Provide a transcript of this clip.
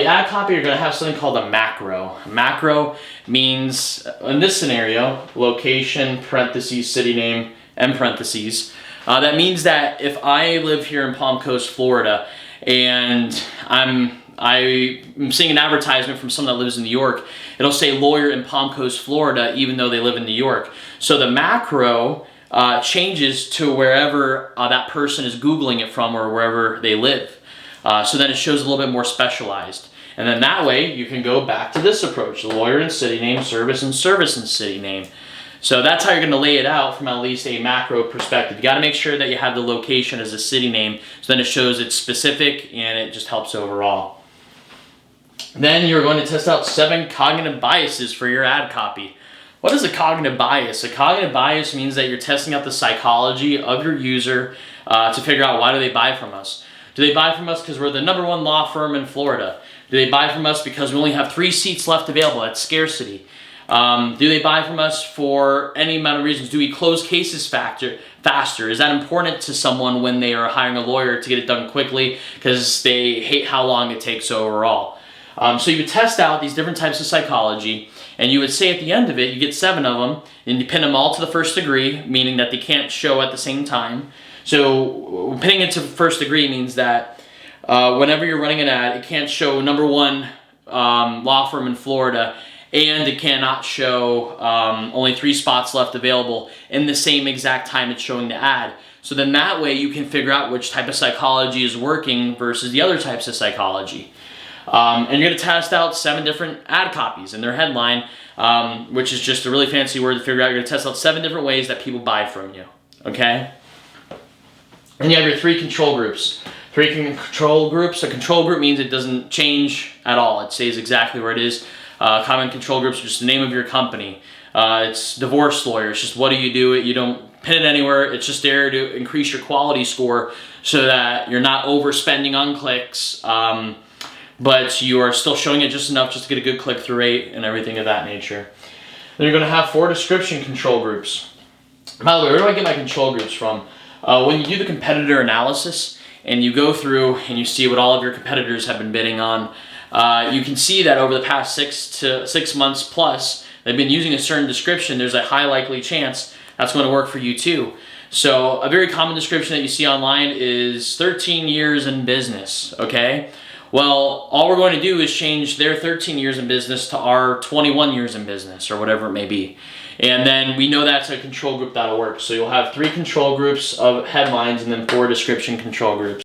ad copy, you're going to have something called a macro. A macro means, in this scenario, location, parentheses, city name, and parentheses. That means that if I live here in Palm Coast, Florida, and I'm seeing an advertisement from someone that lives in New York, it'll say lawyer in Palm Coast, Florida, even though they live in New York. So the macro changes to wherever that person is Googling it from or wherever they live. So then it shows a little bit more specialized. And then that way you can go back to this approach, lawyer and city name, service and city name. So that's how you're going to lay it out from at least a macro perspective. You got to make sure that you have the location as a city name, so then it shows it's specific and it just helps overall. Then you're going to test out 7 cognitive biases for your ad copy. What is a cognitive bias? A cognitive bias means that you're testing out the psychology of your user to figure out, why do they buy from us? Do they buy from us because we're the #1 law firm in Florida? Do they buy from us because we only have 3 seats left available? That's scarcity. Do they buy from us for any amount of reasons? Do we close cases faster? Is that important to someone when they are hiring a lawyer to get it done quickly because they hate how long it takes overall? So you would test out these different types of psychology, and you would say at the end of it, you get 7 of them, and you pin them all to the first degree, meaning that they can't show at the same time. So pinning it to the first degree means that whenever you're running an ad, it can't show #1 law firm in Florida, and it cannot show only 3 spots left available in the same exact time it's showing the ad. So then that way you can figure out which type of psychology is working versus the other types of psychology. And you're going to test out 7 different ad copies in their headline, which is just a really fancy word to figure out. You're going to test out 7 different ways that people buy from you. Okay? And you have your 3 control groups. 3 control groups. A control group means it doesn't change at all. It stays exactly where it is. Common control groups are just the name of your company. It's divorce lawyer. It's just, what do? You don't pin it anywhere. It's just there to increase your quality score so that you're not overspending on clicks, but you are still showing it just enough just to get a good click-through rate and everything of that nature. Then you're going to have 4 description control groups. By the way, where do I get my control groups from? When you do the competitor analysis and you go through and you see what all of your competitors have been bidding on, you can see that over the past 6 months plus, they've been using a certain description. There's a high likely chance that's going to work for you too. So a very common description that you see online is 13 years in business, okay? Well, all we're going to do is change their 13 years in business to our 21 years in business, or whatever it may be. And then we know that's a control group that'll work. So you'll have 3 control groups of headlines and then 4 description control groups.